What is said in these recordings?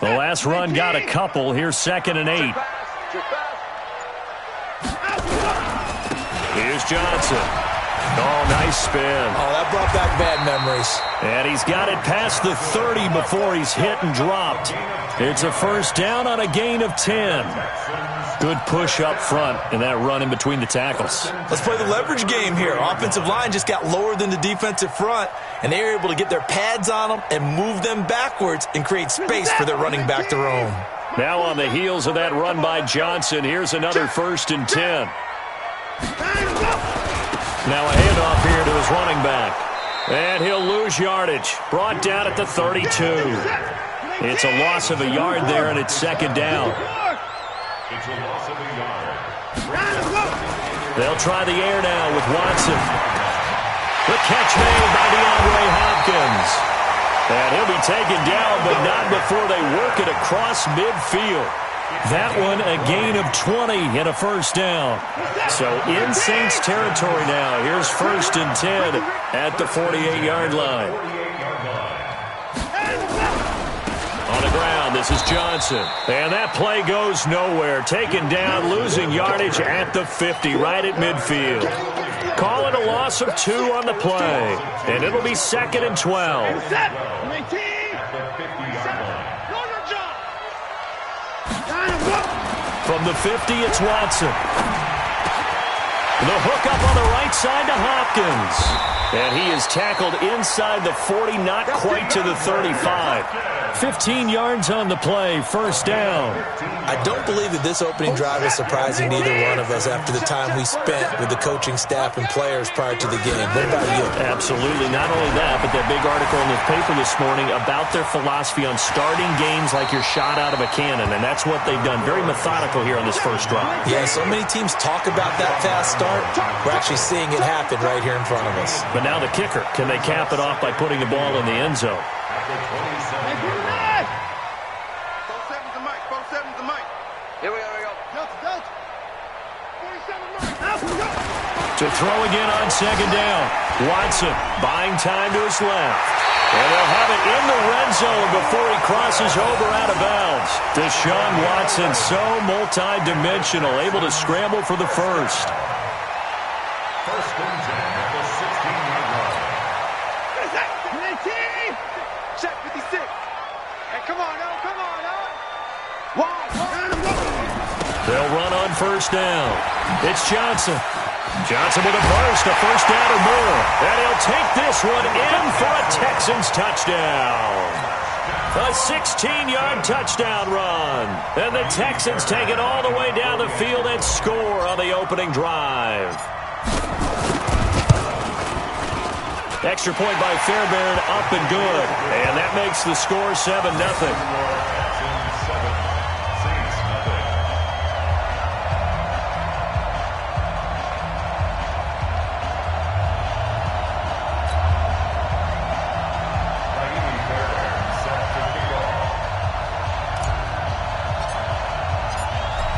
The last run got a couple. Here's 2nd and 8. Here's Johnson. Oh, nice spin. Oh, that brought back bad memories. And he's got it past the 30 before he's hit and dropped. It's a first down on a gain of 10. Good push up front in that run in between the tackles. Let's play the leverage game here. Offensive line just got lower than the defensive front, and they were able to get their pads on them and move them backwards and create space for their running back to roam. Now on the heels of that run by Johnson, here's another 1st and 10. Now a handoff here to his running back. And he'll lose yardage. Brought down at the 32. It's a loss of a yard there, and it's 2nd down. It's a loss of a yard. They'll try the air now with Watson. The catch made by DeAndre Hopkins. And he'll be taken down, but not before they work it across midfield. That one a gain of 20 and a first down. So in Saints territory now. Here's 1st and 10 at the 48-yard line. On the ground, this is Johnson. And that play goes nowhere. Taken down, losing yardage at the 50, right at midfield. Call it a loss of 2 on the play. And it'll be 2nd and 12. From the 50, it's Watson. The hook up on the right side to Hopkins. And he is tackled inside the 40, not quite to the 35. 15 yards on the play, first down. I don't believe that this opening drive is surprising to either one of us after the time we spent with the coaching staff and players prior to the game. What about you? Absolutely. Not only that, but that big article in the paper this morning about their philosophy on starting games like you're shot out of a cannon, and that's what they've done. Very methodical here on this first drive. Yeah, so many teams talk about that fast start. We're actually seeing it happen right here in front of us. But now the kicker. Can they cap it off by putting the ball in the end zone? To throw again on 2nd down. Watson buying time to his left. And they'll have it in the red zone before he crosses over out of bounds. Deshaun Watson, so multi-dimensional, able to scramble for the first. 1st and 10 at the 16-yard line. Check 56. Hey, come on, oh, come on, oh. They'll run on 1st down. It's Johnson. Johnson with a burst, a first down or more. And he'll take this one in for a Texans touchdown. A 16-yard touchdown run. And the Texans take it all the way down the field and score on the opening drive. Extra point by Fairbairn, up and good. And that makes the score 7-0.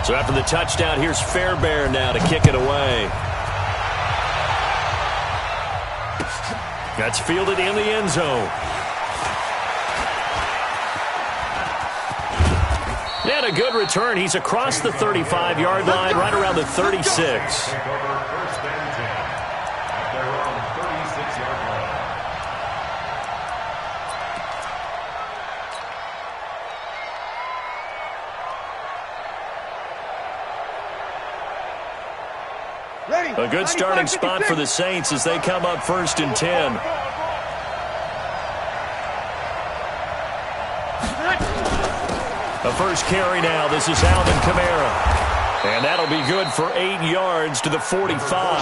So after the touchdown, here's Fairbairn now to kick it away. That's fielded in the end zone. And a good return. He's across the 35-yard line, right around the 36. A good starting spot for the Saints as they come up 1st and 10. The first carry now. This is Alvin Kamara. And that'll be good for 8 yards to the 45.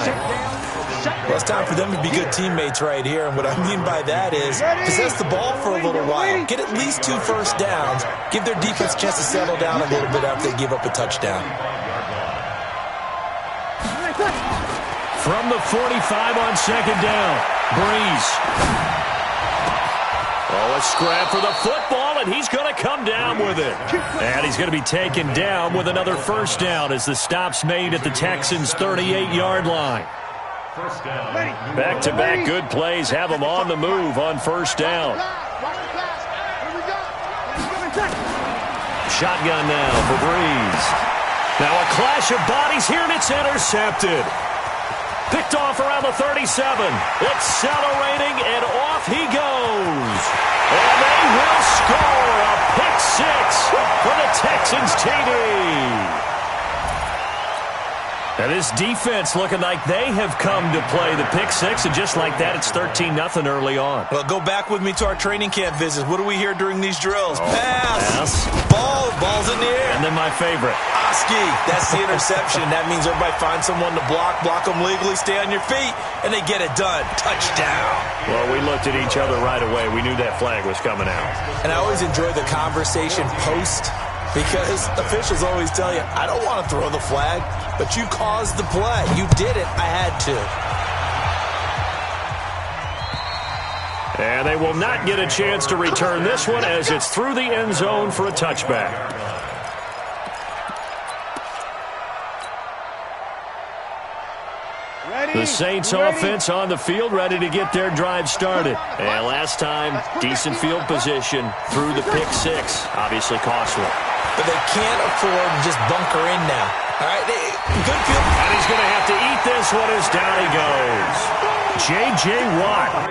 Well, it's time for them to be good teammates right here. And what I mean by that is possess the ball for a little while. Get at least 2 first downs. Give their defense a chance to settle down a little bit after they give up a touchdown. From the 45 on 2nd down, Breeze. Oh, a scrap for the football, and he's going to come down with it. And he's going to be taken down with another first down as the stop's made at the Texans' 38-yard line. Back-to-back good plays have them on the move on 1st down. Shotgun now for Breeze. Now a clash of bodies here, and it's intercepted. Picked off around the 37. Accelerating, and off he goes. And they will score a pick six for the Texans TD. Now this defense looking like they have come to play the pick six, and just like that, it's 13-0 early on. Well, go back with me to our training camp visits. What do we hear during these drills? Pass. Ball's in the air. And then my favorite. Oski, that's the interception. That means everybody finds someone to block them legally, stay on your feet, and they get it done. Touchdown. Well, we looked at each other right away. We knew that flag was coming out. And I always enjoy the conversation post, because officials always tell you, I don't want to throw the flag, but you caused the play. You did it. I had to. And they will not get a chance to return this one as it's through the end zone for a touchback. The Saints offense on the field, ready to get their drive started. And last time, decent field position through the pick six. Obviously costly. But they can't afford to just bunker in now. All right, good field. And he's going to have to eat this one as down he goes. J.J. Watt.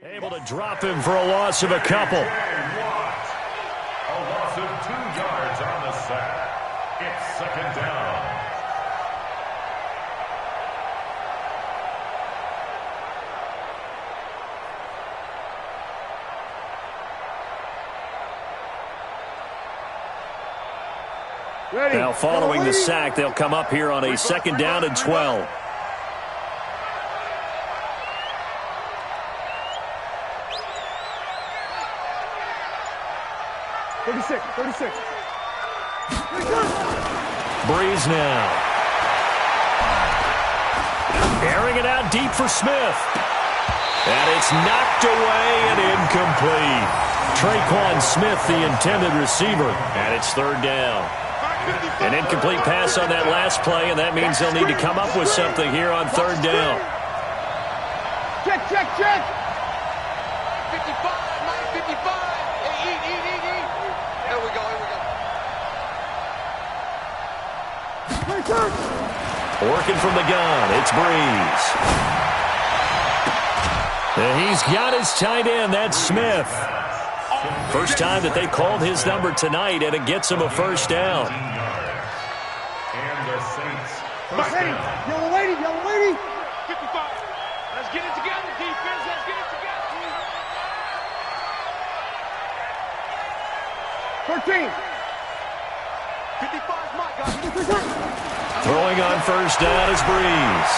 Able to drop him for a loss of a couple. A loss of 2 yards on the sack. It's second down. Now following the sack, they'll come up here on a second down and 12. Breeze now. Airing it out deep for Smith. And it's knocked away and incomplete. Traquan Smith, the intended receiver, and it's third down. An incomplete pass on that last play, and that means they'll need to come up with something here on third down. Check. 55, Mike, 55. Hey, eat. Here we go. Working from the gun, it's Breeze. And he's got his tight end, that's Smith. First time that they called his number tonight, and it gets him a first down. And the Saints. Ready, yellow lady. 55. Let's get it together, defense. Let's get it together. 13. 55's my guy. Throwing on first down is Breeze.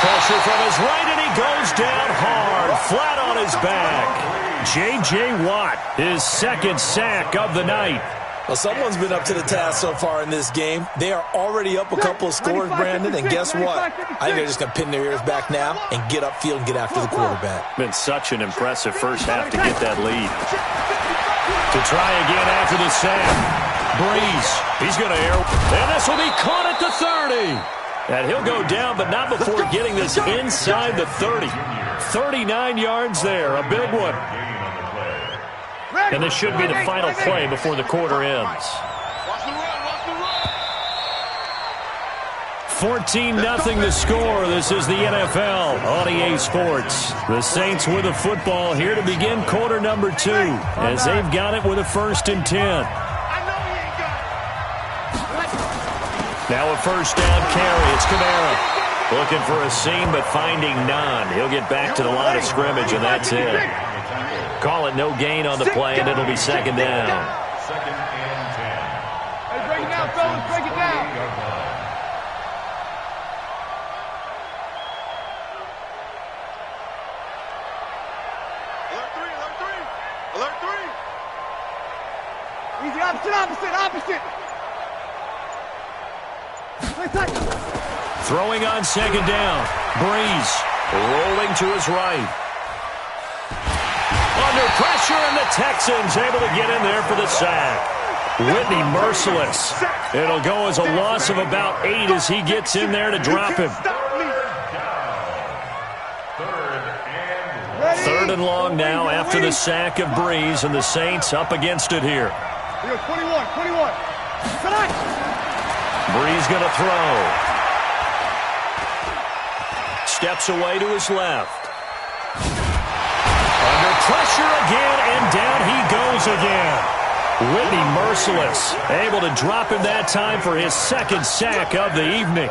Pressure from his right, and he goes down hard, flat on his back. J.J. Watt, his second sack of the night. Well, someone's been up to the task so far in this game. They are already up a couple of scores, Brandon, and guess what? I think they're just going to pin their ears back now and get upfield and get after the quarterback. Been such an impressive first half to get that lead. To try again after the sack. Breeze, he's going to air, and this will be caught at the 30. And he'll go down, but not before getting this inside the 30. 39 yards there, a big one. And this should be the final play before the quarter ends. 14-0 the score. This is the NFL on EA Sports. The Saints with a football here to begin quarter number 2, as they've got it with a 1st and 10. Now a first down carry. It's Kamara. Looking for a seam, but finding none. He'll get back to the line of scrimmage, and that's it. Call it no gain on the play, and it'll be second down. Second and 10. Hey, break it down, fellas. Break it down. Alert 3. Easy, opposite. Throwing on second down. Breeze rolling to his right. Under pressure, and the Texans able to get in there for the sack. Whitney merciless. It'll go as a loss of about 8 as he gets in there to drop him. Third and long now after the sack of Breeze, and the Saints up against it here. 21. Breeze going to throw. Steps away to his left. Under pressure again, and down he goes again. Whitney merciless. Able to drop him that time for his second sack of the evening.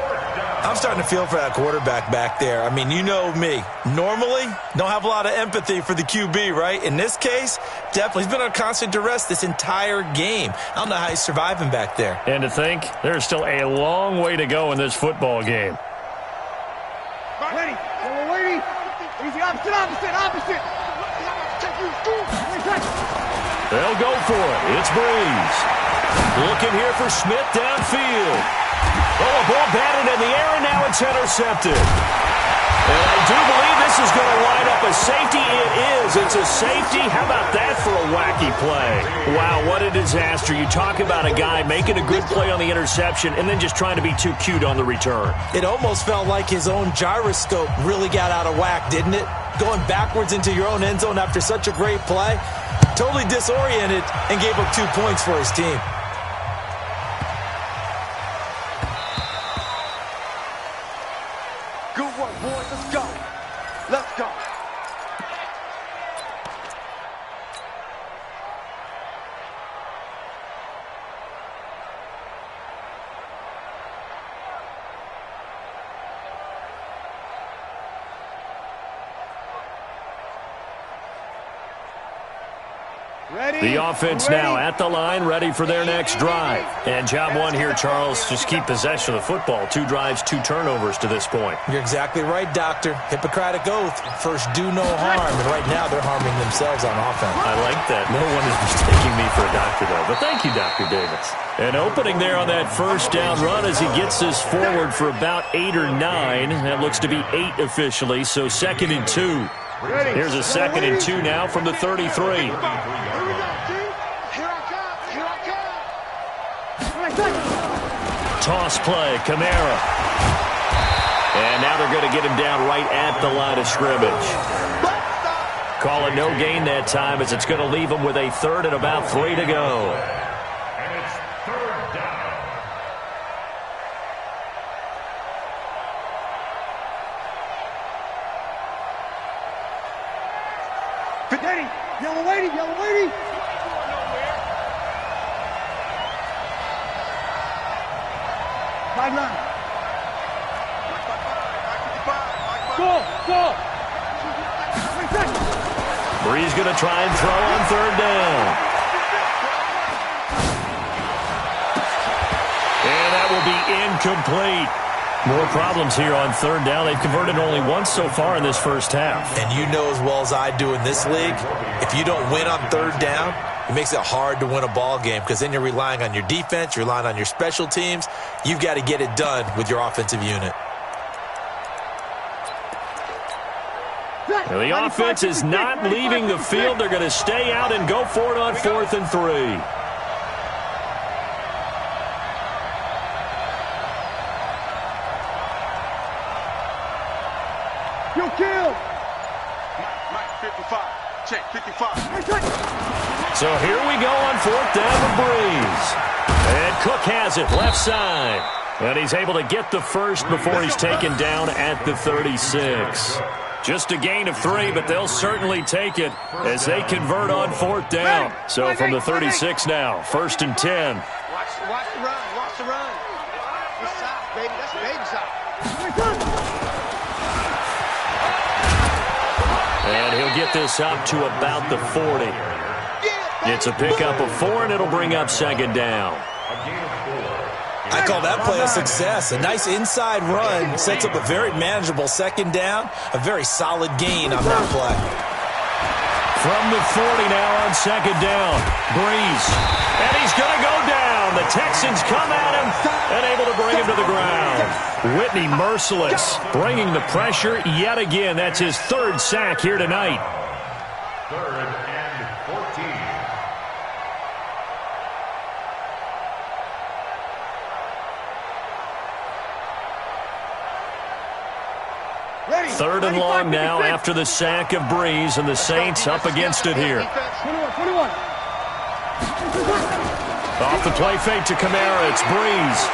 I'm starting to feel for that quarterback back there. I mean, you know me. Normally, don't have a lot of empathy for the QB, right? In this case, definitely. He's been on constant duress this entire game. I don't know how he's surviving back there. And to think, there's still a long way to go in this football game. Ready. Easy, opposite. They'll go for it. It's Breeze. Looking here for Smith downfield. Oh, a ball batted in the air, and now it's intercepted. And I do believe this is going to line up a safety. It is. It's a safety. How about that for a wacky play? Wow, what a disaster. You talk about a guy making a good play on the interception and then just trying to be too cute on the return. It almost felt like his own gyroscope really got out of whack, didn't it? Going backwards into your own end zone after such a great play. Totally disoriented and gave up 2 points for his team. Good work, boys. Let's go. The offense now at the line, ready for their next drive. And job one here, Charles, just keep possession of the football. 2 drives, 2 turnovers to this point. You're exactly right, Doctor. Hippocratic oath. First, do no harm. And right now, they're harming themselves on offense. I like that. No one is mistaking me for a doctor, though. But thank you, Dr. Davis. An opening there on that first down run as he gets this forward for about 8 or 9. That looks to be 8 officially, so 2nd and 2. Here's a 2nd and 2 now from the 33. toss play. Kamara. And now they're going to get him down right at the line of scrimmage. Call it no gain that time as it's going to leave him with a third and about 3 to go. And it's third down. Daddy, yellow lady, yellow lady. Sideline. Go. Brees going to try and throw on third down. And that will be incomplete. More problems here on third down. They've converted only once so far in this first half. And you know as well as I do in this league, if you don't win on third down, it makes it hard to win a ball game because then you're relying on your defense, you're relying on your special teams. You've got to get it done with your offensive unit. Now the offense is not leaving the field. They're going to stay out and go for it on 4th and 3. You kill. Mike, 55. Check, 55. So here we go on 4th down with Brees. And Cook has it left side. And he's able to get the first before he's taken down at the 36. Just a gain of 3, but they'll certainly take it as they convert on 4th down. So from the 36 now, 1st and 10. Watch the run. Watch the run. Good side, baby. That's baby side. And he'll get this up to about the 40. It's a pickup of 4, and it'll bring up 2nd down. I call that play a success. A nice inside run sets up a very manageable 2nd down. A very solid gain on that play. From the 40 now on 2nd down. Brees. And he's going to go down. The Texans come at him and able to bring him to the ground. Whitney merciless, bringing the pressure yet again. That's his 3rd sack here tonight. 3rd and 14. Ready. 3rd and long now after the sack of Brees, and the Saints up against it here. 21. Off the play fake to Kamara, it's Brees.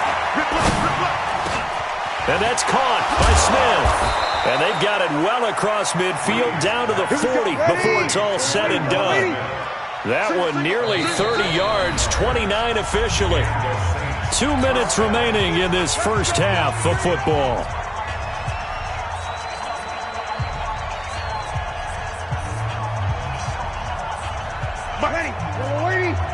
And that's caught by Smith. And they've got it well across midfield down to the 40 before it's all said and done. That one nearly 30 yards, 29 officially. 2 minutes remaining in this first half of football.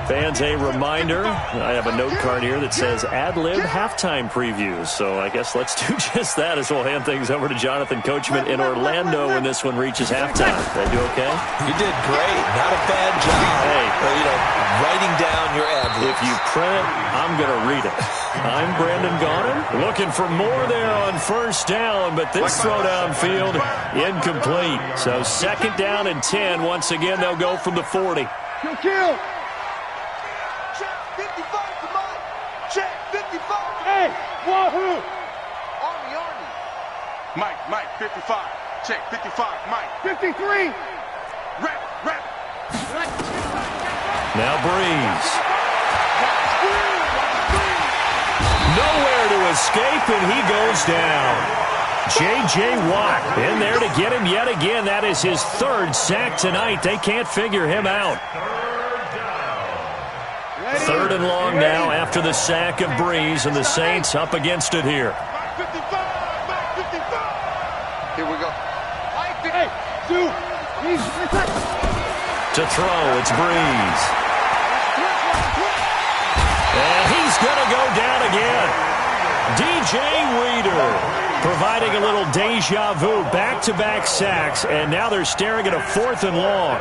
Fans, a reminder, I have a note card here that says ad-lib halftime previews. So I guess let's do just that as we'll hand things over to Jonathan Coachman in Orlando when this one reaches halftime. Did I do okay? You did great. Not a bad job. Hey, writing down your ad-libs. if you print it, I'm going to read it. I'm Brandon Gaudin. Looking for more there on 1st down, but this throw downfield incomplete. So 2nd down and 10. Once again, they'll go from the 40. Kill. Check, 55 to Mike. Check, 55. Hey, wahoo. Army. Mike, 55. Check, 55, Mike. 53. Rap. Now Brees. Nowhere to escape, and he goes down. J.J. Watt in there to get him yet again. That is his 3rd sack tonight. They can't figure him out. 3rd and long now after the sack of Brees, and the Saints up against it here. Mike 55. Here we go. Mike 55. Hey, two. To throw, it's Brees. And he's going to go down again. DJ Reader providing a little deja vu, back-to-back sacks, and now they're staring at a 4th and long.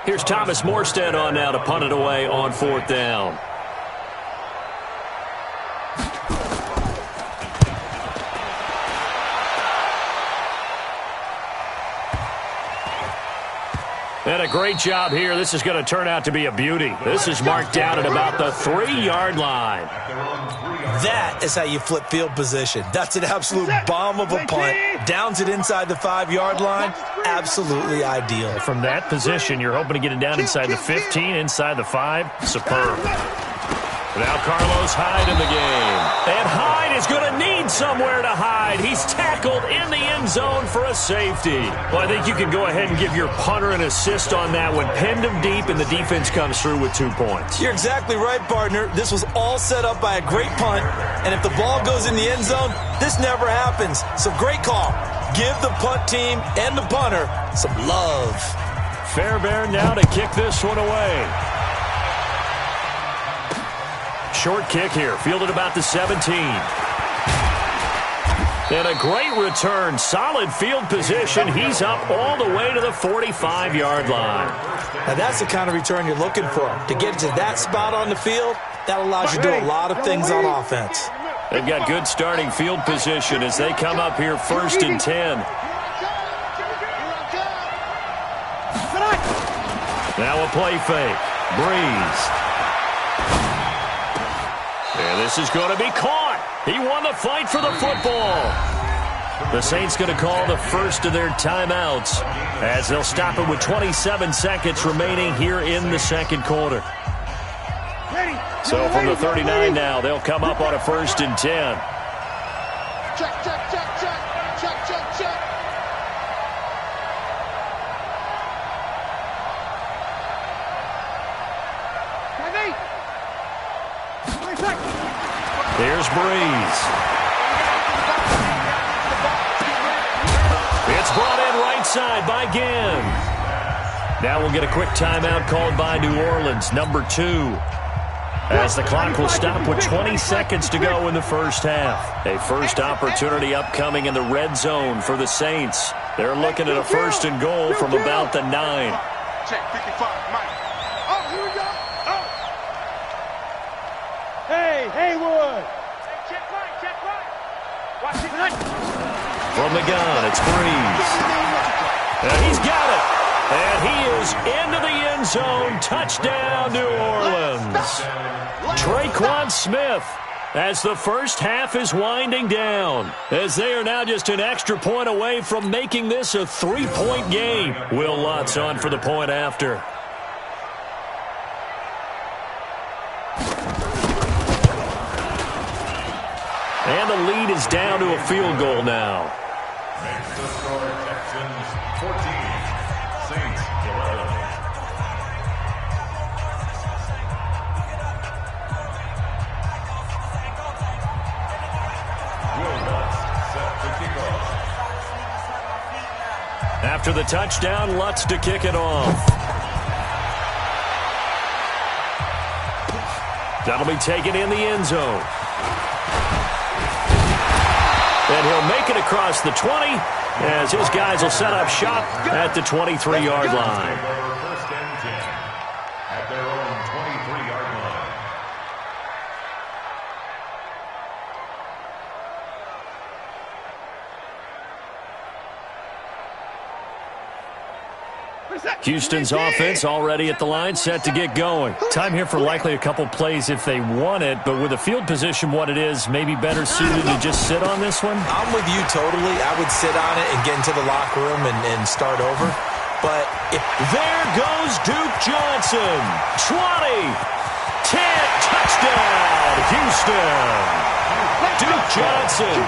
Here's Thomas Morstead on now to punt it away on 4th down. And a great job here. This is going to turn out to be a beauty. This is marked down at about the 3-yard line. That is how you flip field position. That's an absolute bomb of a punt. Downs it inside the 5-yard line. Absolutely ideal. From that position, you're hoping to get it down inside the 15, inside the 5. Superb. Now Carlos Hyde in the game. And Hyde is going to need somewhere to hide. He's tackled in the end zone for a safety. Well, I think you can go ahead and give your punter an assist on that one. Pinned him deep, and the defense comes through with 2 points. You're exactly right, partner. This was all set up by a great punt. And if the ball goes in the end zone, this never happens. So great call. Give the punt team and the punter some love. Fairbairn now to kick this one away. Short kick here, fielded about the 17. And a great return, solid field position. He's up all the way to the 45-yard line. Now that's the kind of return you're looking for. To get to that spot on the field, that allows you to do a lot of things on offense. They've got good starting field position as they come up here 1st and 10. Now a play fake. Breeze. And this is going to be caught. He won the fight for the football. The Saints going to call the first of their timeouts as they'll stop it with 27 seconds remaining here in the second quarter. So from the 39 now, they'll come up on a 1st and 10. Check, check, check, check. Check, check, check. Here's Breeze. It's brought in right side by Ginn. Now we'll get a quick timeout called by New Orleans, number 2. As the clock will stop with 20 seconds to go in the first half. A first opportunity upcoming in the red zone for the Saints. They're looking at a 1st and goal from about the 9. Check, 55, Mike. Oh, here we go. Oh. Hey, Haywood. Check right. Watch it. From the gun, it's Breeze. And he's got it. And he is into the end zone. Touchdown, New Orleans. Traquan Smith as the first half is winding down. As they are now just an extra point away from making this a 3-point game. Will Lutz on for the point after. And the lead is down to a field goal now. Makes the score Texans 14, Saints 11. Will Lutz set to kick off. After the touchdown, Lutz to kick it off. That'll be taken in the end zone. And he'll make it across the 20 as his guys will set up shop at the 23-yard line. First and 10 at their own 23-yard line. Houston's offense already at the line, set to get going. Time here for likely a couple plays if they want it, but with the field position what it is, maybe better suited to just sit on this one? I'm with you totally. I would sit on it and get into the locker room and start over. But there goes Duke Johnson. 20, 10, touchdown, Houston. Duke Johnson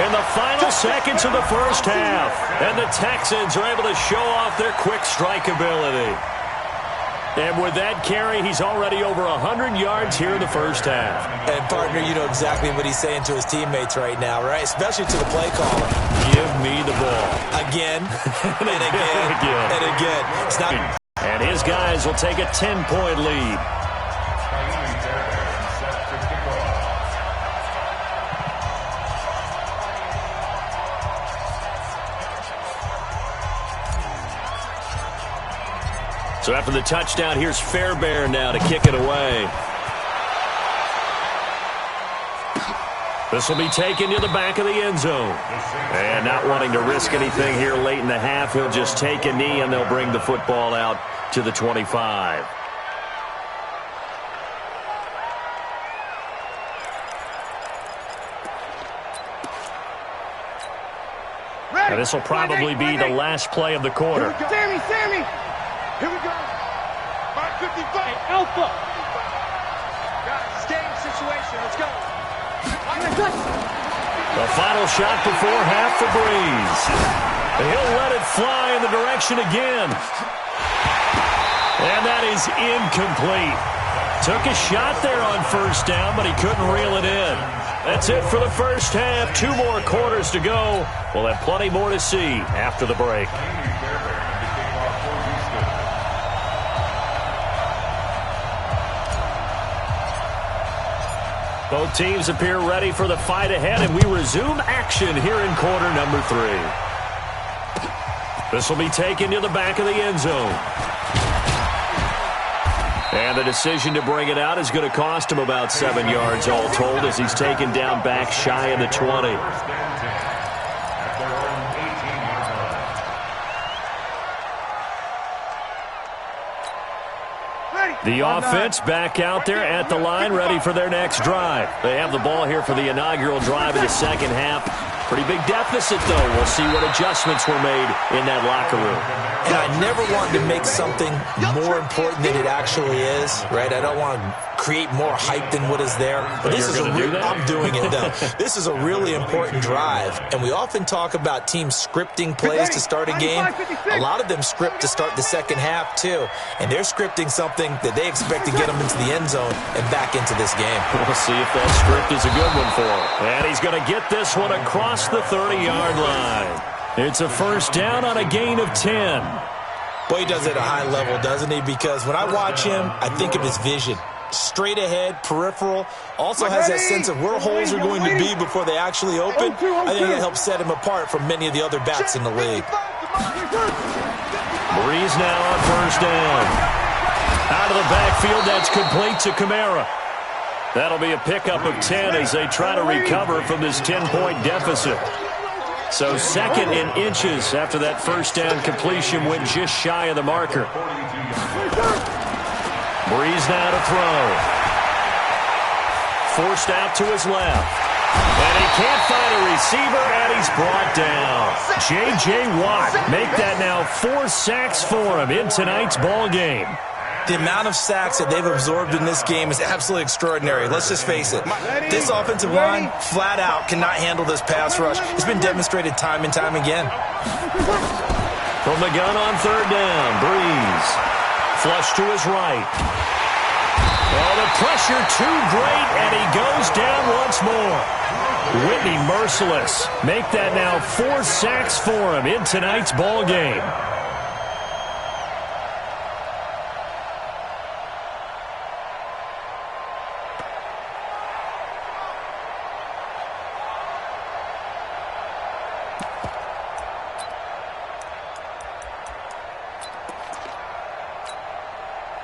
in the final seconds of the first half. And the Texans are able to show off their quick strike ability. And with that carry, he's already over 100 yards here in the first half. And, partner, you know exactly what he's saying to his teammates right now, right? Especially to the play caller. Give me the ball. Again, and again, and again. It's not... And his guys will take a 10-point lead. So after the touchdown, here's Fairbairn now to kick it away. This will be taken to the back of the end zone. And not wanting to risk anything here late in the half, he'll just take a knee, and they'll bring the football out to the 25. And this will probably be the last play of the quarter. Sammy! Here we go. Mark 55. Hey, Alpha. Guys, game situation. Let's go. The final shot before half for Breeze. He'll let it fly in the direction again. And that is incomplete. Took a shot there on first down, but he couldn't reel it in. That's it for the first half. 2 more quarters to go. We'll have plenty more to see after the break. Both teams appear ready for the fight ahead, and we resume action here in quarter number 3. This will be taken to the back of the end zone. And the decision to bring it out is going to cost him about 7 yards all told, as he's taken down back shy of the 20. The offense back out there at the line, ready for their next drive. They have the ball here for the inaugural drive of the second half. Pretty big deficit, though. We'll see what adjustments were made in that locker room. And I never wanted to make something more important than it actually is, right? I don't want to create more hype than what is there. But this is I'm doing it, though. This is a really important drive. And we often talk about teams scripting plays to start a game. A lot of them script to start the second half, too. And they're scripting something that they expect to get them into the end zone and back into this game. We'll see if that script is a good one for him. And he's going to get this one across the 30-yard line. It's a first down on a gain of 10. Boy, he does it at a high level, doesn't he? Because when I watch him, I think of his vision. Straight ahead, peripheral, also has that sense of where holes are going to be before they actually open. I think that helps set him apart from many of the other backs in the league. Breeze now on first down. Out of the backfield, that's complete to Kamara. That'll be a pickup of 10 as they try to recover from this 10-point deficit. So second in inches after that first down completion went just shy of the marker. Breeze now to throw. Forced out to his left. And he can't find a receiver, and he's brought down. J.J. Watt make that now 4 sacks for him in tonight's ball game. The amount of sacks that they've absorbed in this game is absolutely extraordinary. Let's just face it. This offensive line, flat out, cannot handle this pass rush. It's been demonstrated time and time again. From the gun on third down, Breeze. Flush to his right. Oh, the pressure too great, and he goes down once more. Whitney merciless. Make that now 4 sacks for him in tonight's ball game.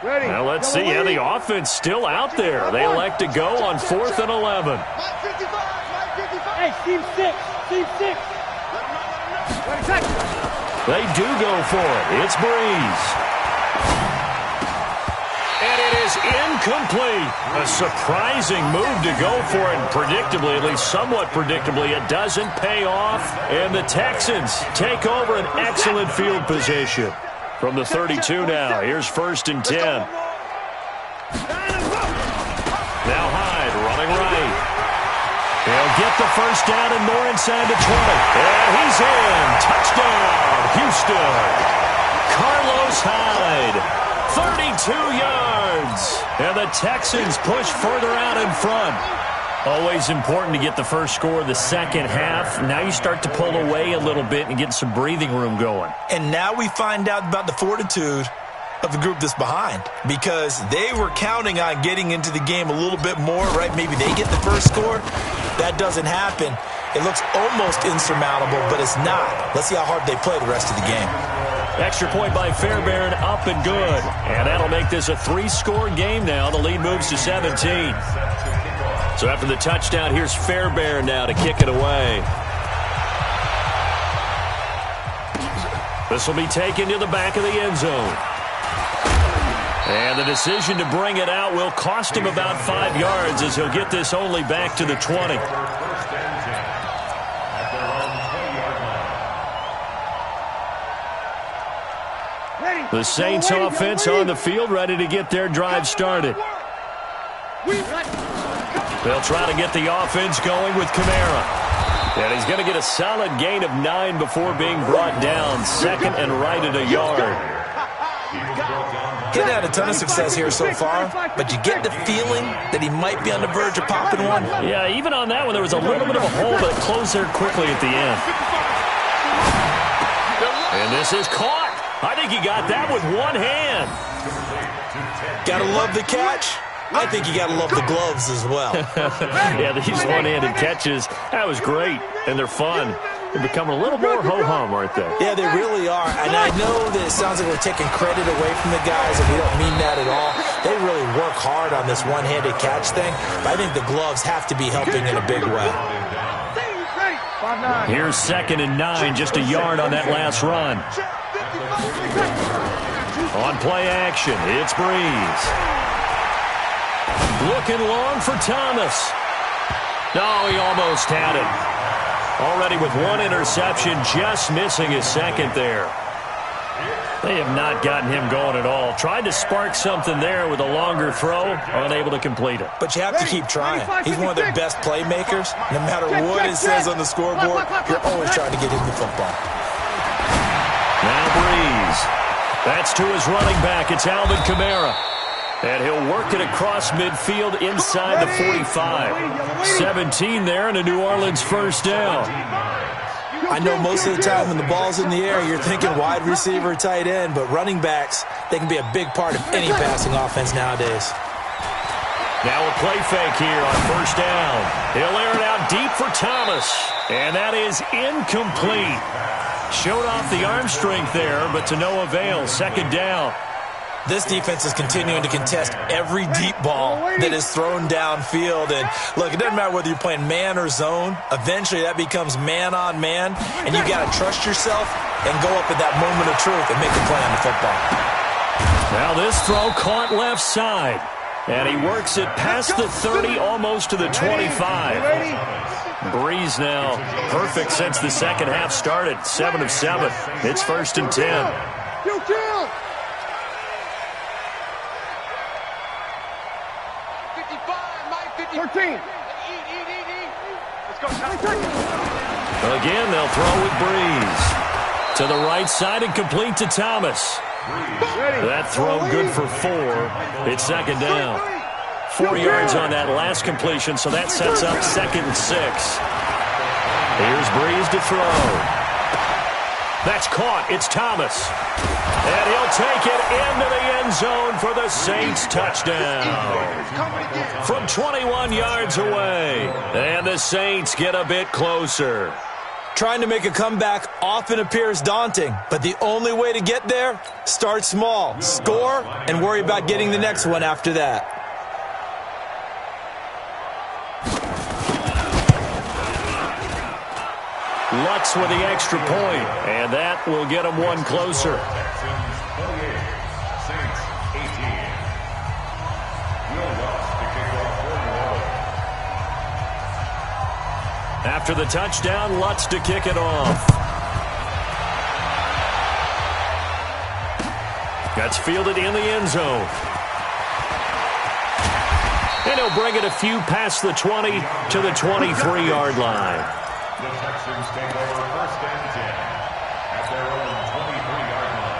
Now let's see how the offense still out there. They elect to go on 4th and 11. Hey, team 6. They do go for it. It's Breeze. And it is incomplete. A surprising move to go for it. And predictably, at least somewhat predictably, it doesn't pay off. And the Texans take over an excellent field position. From the 32 now, here's 1st and 10. Now Hyde running right. He'll get the first down and more inside the 20. And he's in. Touchdown, Houston. Carlos Hyde, 32 yards. And the Texans push further out in front. Always important to get the first score of the second half. Now you start to pull away a little bit and get some breathing room going. And now we find out about the fortitude of the group that's behind, because they were counting on getting into the game a little bit more, right? Maybe they get the first score. That doesn't happen. It looks almost insurmountable, but it's not. Let's see how hard they play the rest of the game. Extra point by Fairbairn, up and good. And that'll make this a 3-score game now. The lead moves to 17. So after the touchdown, here's Fairbairn now to kick it away. This will be taken to the back of the end zone. And the decision to bring it out will cost him about 5 yards as he'll get this only back to the 20. The Saints offense on the field, ready to get their drive started. They'll try to get the offense going with Kamara. And he's going to get a solid gain of 9 before being brought down. Second and right at a yard. He's had a ton of success here so far, but you get the feeling that he might be on the verge of popping one. Yeah, even on that one, there was a little bit of a hole, but it closed there quickly at the end. And this is caught. I think he got that with one hand. Gotta love the catch. I think you gotta love the gloves as well. Yeah, these one-handed catches, that was great, and they're fun. They become a little more ho-hum, aren't they? Yeah, they really are. And I know that it sounds like we're taking credit away from the guys, and we don't mean that at all. They really work hard on this one-handed catch thing, but I think the gloves have to be helping in a big way. Here's 2nd and 9, just a yard on that last run. On play action, it's Breeze. Looking long for Thomas. No, he almost had it. Already with one interception, just missing his second there. They have not gotten him going at all. Tried to spark something there with a longer throw, unable to complete it. But you have to keep trying. He's one of their best playmakers. No matter what it says on the scoreboard, you're always trying to get him the football. Now Breeze. That's to his running back. It's Alvin Kamara. And he'll work it across midfield inside the 45. 17 there and a New Orleans first down. I know most of the time when the ball's in the air, you're thinking wide receiver, tight end, but running backs, they can be a big part of any passing offense nowadays. Now a play fake here on first down. He'll air it out deep for Thomas. And that is incomplete. Showed off the arm strength there, but to no avail. Second down. This defense is continuing to contest every deep ball that is thrown downfield. And look, it doesn't matter whether you're playing man or zone. Eventually that becomes man on man. And you got to trust yourself and go up at that moment of truth and make a play on the football. Now this throw caught left side. And he works it past the 30, almost to the 25. Breeze now perfect since the second half started. 7 of 7. It's 1st and 10. 13. Let's go. Again, they'll throw with Breeze. To the right side and complete to Thomas. That throw good for 4. It's second down. 4 yards on that last completion, so that sets up 2nd and 6. Here's Breeze to throw. That's caught. It's Thomas. And he'll take it into the end zone for the Saints touchdown. From 21 yards away. And the Saints get a bit closer. Trying to make a comeback often appears daunting, but the only way to get there, start small, score, and worry about getting the next one after that. Lutz with the extra point, and that will get him one closer. After the touchdown, Lutz to kick it off. That's fielded in the end zone. And he'll bring it a few past the 20 to the 23-yard line. The Texans take over 1st and 10 at their own 23-yard line.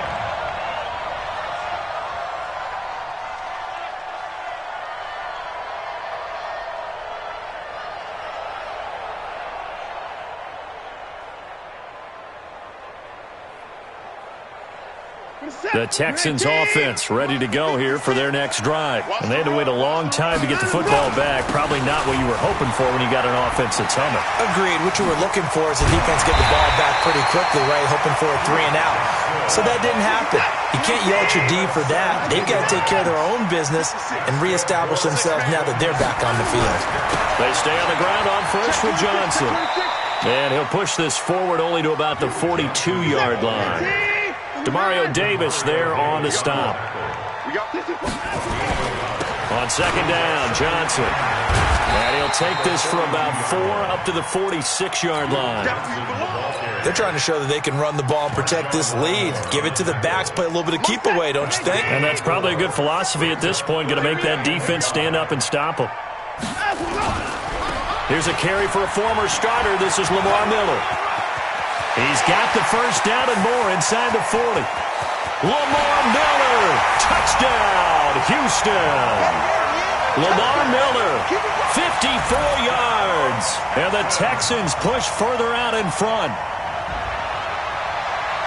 The Texans offense ready to go here for their next drive. And they had to wait a long time to get the football back. Probably not what you were hoping for when you got an offense that's humming. Agreed. What you were looking for is the defense get the ball back pretty quickly, right? Hoping for a 3 and out. So that didn't happen. You can't yell at your D for that. They've got to take care of their own business and reestablish themselves now that they're back on the field. They stay on the ground on first for Johnson. And he'll push this forward only to about the 42-yard line. Demario Davis there on the stop. On second down, Johnson. And he'll take this for about 4 up to the 46-yard line. They're trying to show that they can run the ball and protect this lead. Give it to the backs, play a little bit of keep away, don't you think? And that's probably a good philosophy at this point. Going to make that defense stand up and stop them. Here's a carry for a former starter. This is Lamar Miller. He's got the first down and more inside the 40. Lamar Miller, touchdown, Houston. Lamar Miller, 54 yards. And the Texans push further out in front.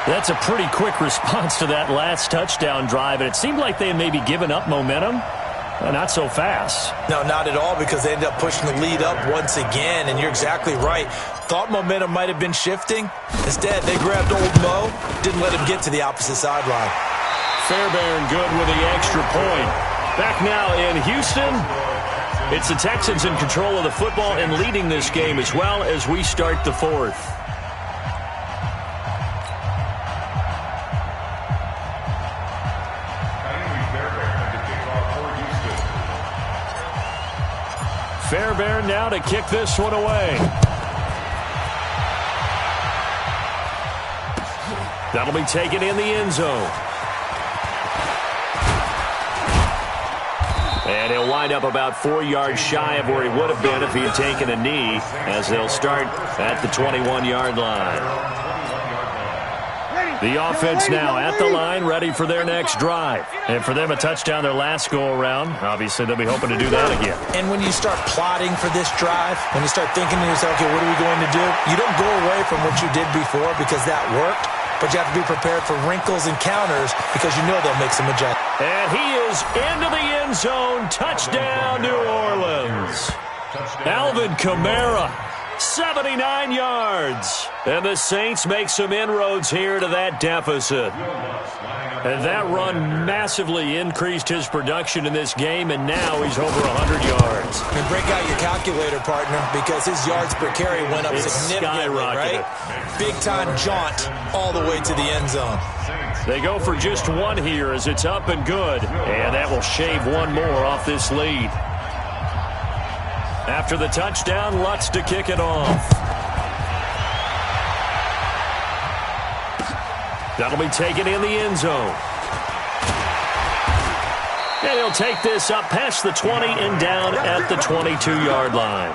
That's a pretty quick response to that last touchdown drive, and it seemed like they had maybe given up momentum. Not so fast. No, not at all, because they ended up pushing the lead up once again, and you're exactly right. Thought momentum might have been shifting. Instead, they grabbed old Mo, didn't let him get to the opposite sideline. Fairbairn good with the extra point. Back now in Houston, it's the Texans in control of the football and leading this game as well as we start the fourth. Fairbairn now to kick this one away. That'll be taken in the end zone. And he'll wind up about 4 yards shy of where he would have been if he had taken a knee, as they'll start at the 21-yard line. The offense now at the line, ready for their next drive. And for them, a touchdown their last go-around. Obviously, they'll be hoping to do that again. And when you start plotting for this drive, when you start thinking to yourself, okay, what are we going to do? You don't go away from what you did before because that worked, but you have to be prepared for wrinkles and counters because you know they'll make some adjustments. And he is into the end zone. Touchdown, New Orleans. Alvin Kamara. 79 yards. And the Saints make some inroads here to that deficit. And that run massively increased his production in this game, and now he's over 100 yards. And break out your calculator, partner, because his yards per carry went up significantly, right? Big-time jaunt all the way to the end zone. They go for just one here as it's up and good, and that will shave one more off this lead. After the touchdown, Lutz to kick it off. That'll be taken in the end zone. And he'll take this up past the 20 and down at the 22-yard line.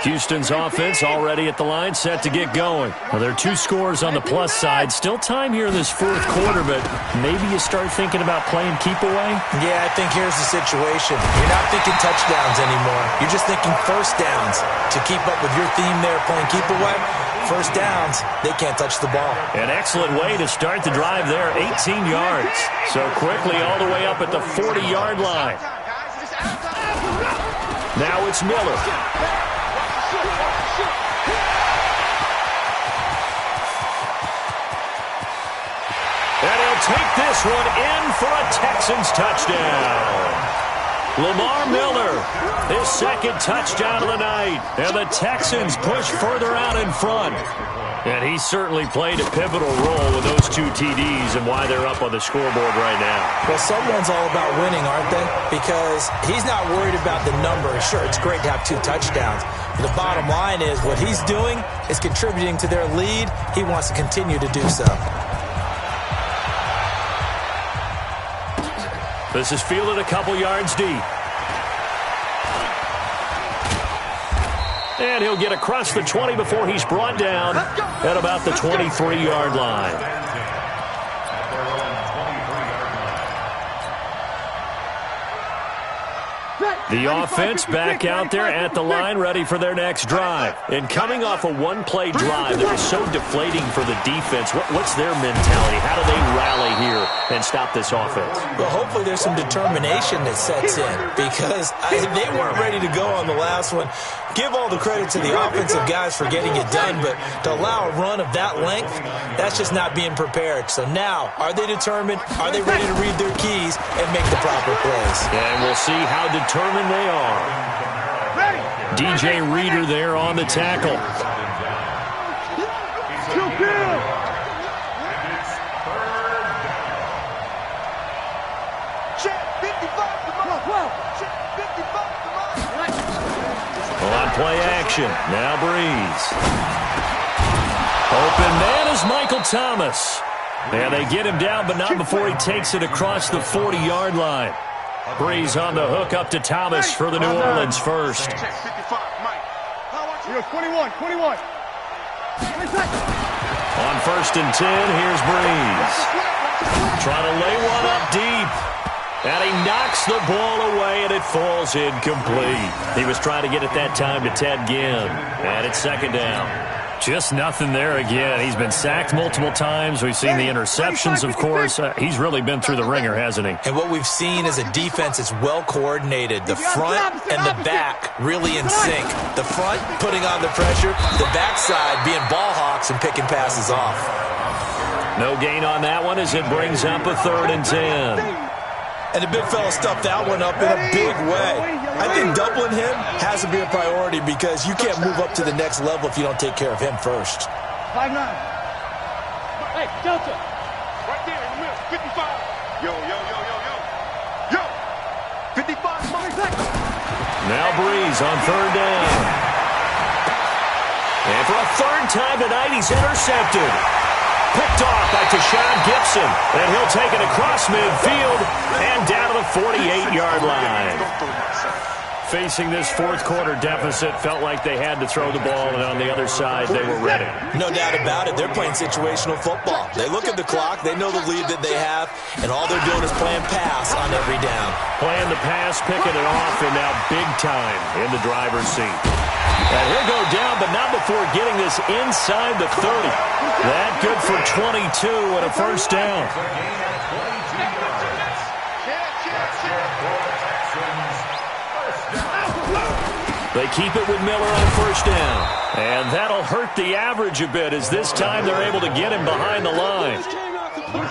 Houston's offense already at the line, set to get going. Well, there are 2 scores on the plus side. Still time here in this fourth quarter, but maybe you start thinking about playing keep away? Yeah, I think here's the situation. You're not thinking touchdowns anymore. You're just thinking first downs. To keep up with your theme there, playing keep away, first downs, they can't touch the ball. An excellent way to start the drive there, 18 yards. So quickly all the way up at the 40-yard line. Now it's Miller. And he'll take this one in for a Texans touchdown. Lamar Miller, his second touchdown of the night. And the Texans push further out in front. And he certainly played a pivotal role with those 2 TDs and why they're up on the scoreboard right now. Well, someone's all about winning, aren't they? Because he's not worried about the number. Sure, it's great to have 2 touchdowns. But the bottom line is what he's doing is contributing to their lead. He wants to continue to do so. This is fielded a couple yards deep. And he'll get across the 20 before he's brought down at about the 23-yard line. The offense back out there at the line, ready for their next drive. And coming off a one-play drive that was so deflating for the defense, what's their mentality? How do they rally here and stop this offense? Well, hopefully there's some determination that sets in because they weren't ready to go on the last one. Give all the credit to the offensive guys for getting it done, but to allow a run of that length, that's just not being prepared. So now, are they determined? Are they ready to read their keys and make the proper plays? And we'll see how determined they are. DJ Reader there on the tackle. On play action, now Breeze. Open man is Michael Thomas. And they get him down, but not before he takes it across the 40-yard line. Breeze on the hook up to Thomas for the New Orleans first. 21. On 1st and 10, here's Breeze. Trying to lay one up deep. And he knocks the ball away, and it falls incomplete. He was trying to get it that time to Ted Ginn. And it's 2nd down. Just nothing there again. He's been sacked multiple times. We've seen the interceptions, of course. He's really been through the ringer, hasn't he? And what we've seen is a defense that's well-coordinated. The front and the back really in sync. The front putting on the pressure, the backside being ball hawks and picking passes off. No gain on that one as it brings up a 3rd and 10. And the big fella stuffed that one up in a big way. I think doubling him has to be a priority because you can't move up to the next level if you don't take care of him first. 5-9. Hey, Delta. Right there in the middle. 55. Yo. 55. Now Breeze on 3rd down. And for a 3rd time tonight, he's intercepted. Picked off by Tashawn Gibson. And he'll take it across midfield and down to the 48-yard line. Facing this 4th quarter deficit, felt like they had to throw the ball, and on the other side, they were ready. No doubt about it. They're playing situational football. They look at the clock. They know the lead that they have, and all they're doing is playing pass on every down. Playing the pass, picking it off, and now big time in the driver's seat. And he'll go down, but not before getting this inside the 30. That good for 22 and a 1st down. They keep it with Miller on 1st down. And that'll hurt the average a bit as this time they're able to get him behind the line.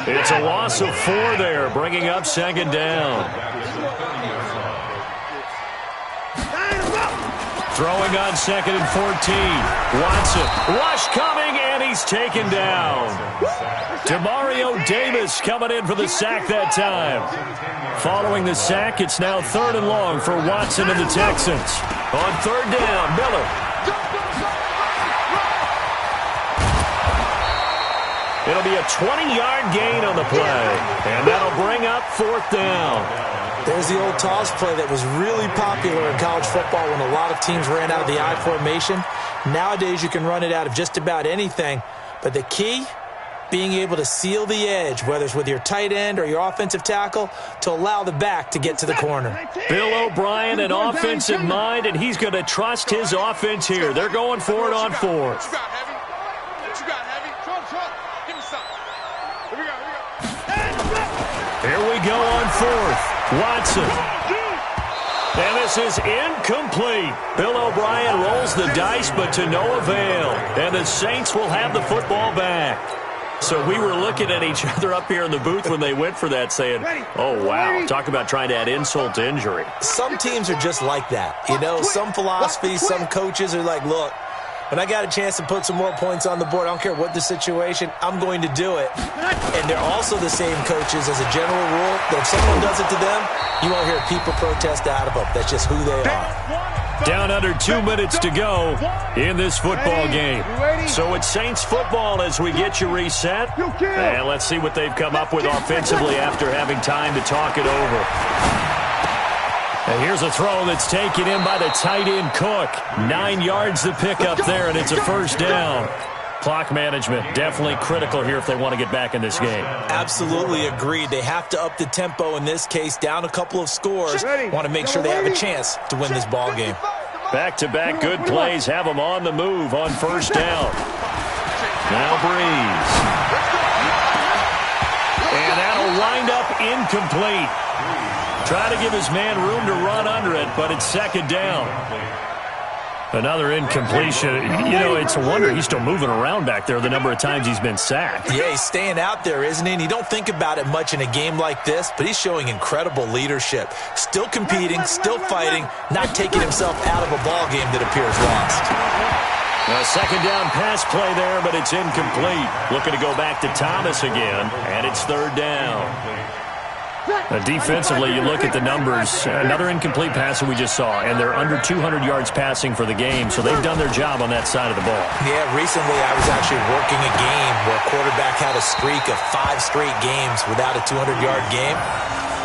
It's a loss of 4 there, bringing up 2nd down. Throwing on 2nd and 14. Watson. Rush coming, and he's taken down. Demario Davis coming in for the sack that time. Following the sack, it's now 3rd and long for Watson and the Texans. On 3rd down, Miller. It'll be a 20-yard gain on the play, and that'll bring up 4th down. There's the old toss play that was really popular in college football when a lot of teams ran out of the I formation. Nowadays, you can run it out of just about anything. But the key, being able to seal the edge, whether it's with your tight end or your offensive tackle, to allow the back to get to the corner. Bill O'Brien, an offensive mind, and he's going to trust his offense here. They're going for it on 4th. Here we go on 4th. Watson. And this is incomplete. Bill O'Brien rolls the dice, but to no avail. And the Saints will have the football back. So we were looking at each other up here in the booth when they went for that, saying, oh, wow, talk about trying to add insult to injury. Some teams are just like that. You know, some philosophies, some coaches are like, look, when I got a chance to put some more points on the board, I don't care what the situation, I'm going to do it. And they're also the same coaches as a general rule that if someone does it to them, you won't hear people protest out of them. That's just who they are. Down under 2 minutes to go in this football game. So it's Saints football as we get you reset. And let's see what they've come up with offensively after having time to talk it over. And here's a throw that's taken in by the tight end Cook. 9 yards to pick up there, and it's a 1st down. Clock management, definitely critical here if they want to get back in this game. Absolutely agreed. They have to up the tempo in this case, down a couple of scores. Want to make sure they have a chance to win this ball game. Back-to-back good plays have them on the move on first down. Now Breeze. And that'll wind up incomplete. Try to give his man room to run under it, but it's second down. Another incompletion. You know, it's a wonder he's still moving around back there the number of times he's been sacked. Yeah, he's staying out there, isn't he? And you don't think about it much in a game like this, but he's showing incredible leadership. Still competing, still fighting, not taking himself out of a ball game that appears lost. A second down pass play there, but it's incomplete. Looking to go back to Thomas again, and it's third down. Defensively, you look at the numbers. Another incomplete pass that we just saw, and they're under 200 yards passing for the game, so they've done their job on that side of the ball. Yeah, recently I was actually working a game where a quarterback had a streak of 5 straight games without a 200-yard game,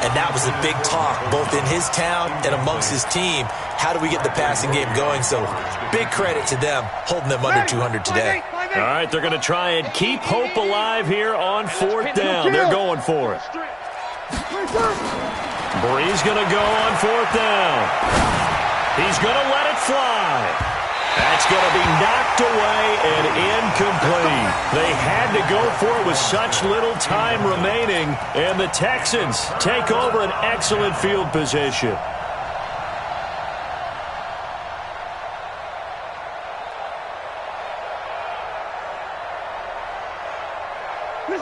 and that was a big talk, both in his town and amongst his team. How do we get the passing game going? So big credit to them holding them under 200 today. All right, they're going to try and keep hope alive here on fourth down. They're going for it. Breeze going to go on fourth down. He's going to let it fly. That's going to be knocked away and incomplete. They had to go for it with such little time remaining, and the Texans take over an excellent field position.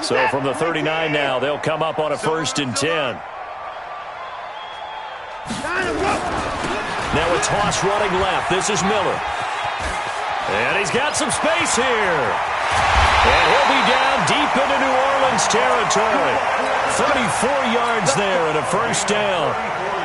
So from the 39 now, they'll come up on a 1st and 10. Now a toss running left. This is Miller. And he's got some space here. And he'll be down deep into New Orleans territory. 34 yards there and a first down.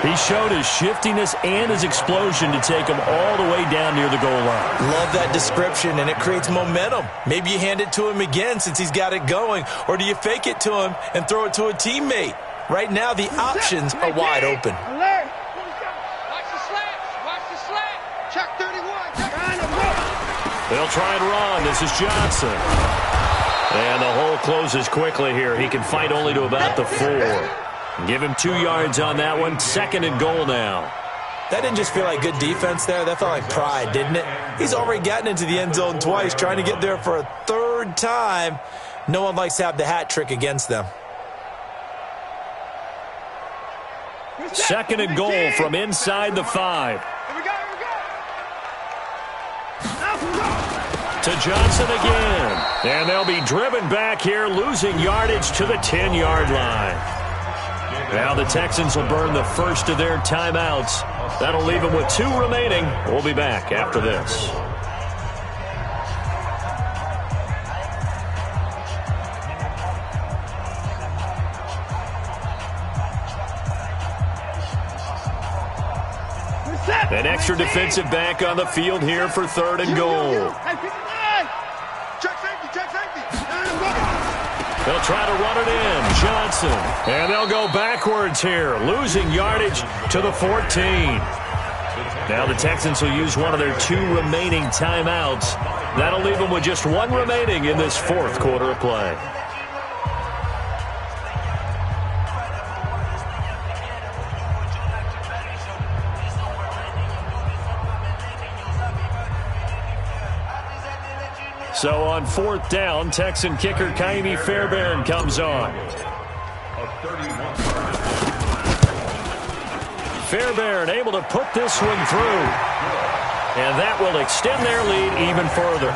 He showed his shiftiness and his explosion to take him all the way down near the goal line. Love that description, and it creates momentum. Maybe you hand it to him again since he's got it going, or do you fake it to him and throw it to a teammate? Right now, the options are wide open. Watch the slaps. Watch the slap. Check 31. They'll try and run. This is Johnson. And the hole closes quickly here. He can fight only to about the 4. Give him 2 yards on that one. 2nd and goal now. That didn't just feel like good defense there. That felt like pride, didn't it? He's already gotten into the end zone twice, trying to get there for a 3rd time. No one likes to have the hat trick against them. 2nd and goal from inside the 5. To Johnson again. And they'll be driven back here, losing yardage to the 10-yard line. Now the Texans will burn the first of their timeouts. That'll leave them with 2 remaining. We'll be back after this. An extra defensive back on the field here for 3rd and goal. Check safety. They'll try to run it in. Johnson. And they'll go backwards here, losing yardage to the 14. Now the Texans will use one of their 2 remaining timeouts. That'll leave them with just 1 remaining in this 4th quarter of play. So on 4th down, Texan kicker Kaimi Fairbairn comes on. Fairbairn able to put this one through. And that will extend their lead even further.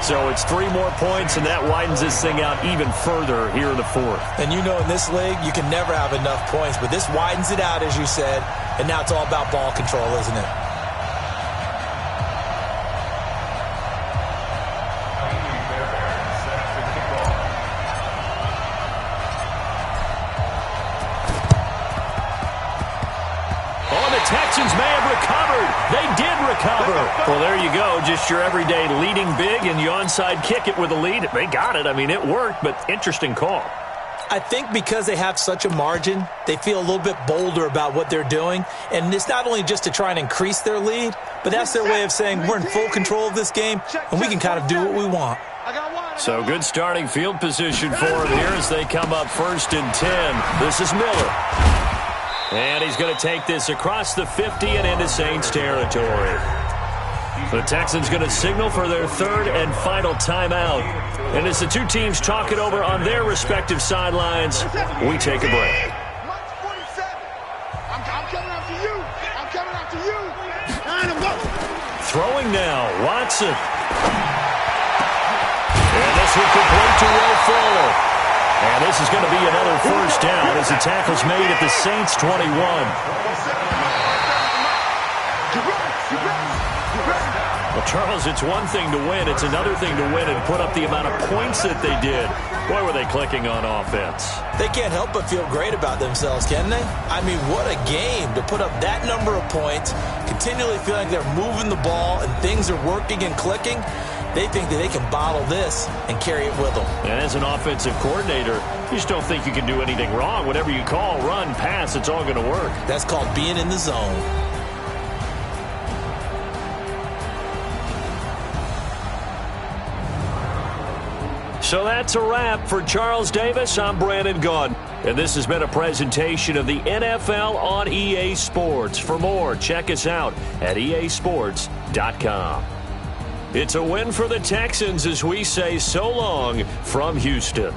So it's 3 more points, and that widens this thing out even further here in the 4th. And you know in this league, you can never have enough points, but this widens it out, as you said, and now it's all about ball control, isn't it? Texans may have recovered. They did recover. Well, there you go. Just your everyday leading big, and you onside kick it with a lead. They got it. I mean, it worked, but interesting call. I think because they have such a margin, they feel a little bit bolder about what they're doing. And it's not only just to try and increase their lead, but that's their way of saying we're in full control of this game, and we can kind of do what we want. I got So good starting field position for him here as they come up 1st and 10. This is Miller. And he's going to take this across the 50 and into Saints territory. The Texans going to signal for their 3rd and final timeout. And as the two teams talk it over on their respective sidelines, we take a break. I'm coming after you. I'm coming after you. Throwing now, Watson. And this will complete to Will Fuller. And this is going to be another 1st down as the tackle's made at the Saints 21. Well, Charles, it's one thing to win. It's another thing to win and put up the amount of points that they did. Boy, were they clicking on offense. They can't help but feel great about themselves, can they? I mean, what a game to put up that number of points, continually feeling like they're moving the ball and things are working and clicking. They think that they can bottle this and carry it with them. And as an offensive coordinator, you just don't think you can do anything wrong. Whatever you call, run, pass, it's all going to work. That's called being in the zone. So that's a wrap for Charles Davis. I'm Brandon Gaudin. And this has been a presentation of the NFL on EA Sports. For more, check us out at easports.com. It's a win for the Texans as we say so long from Houston.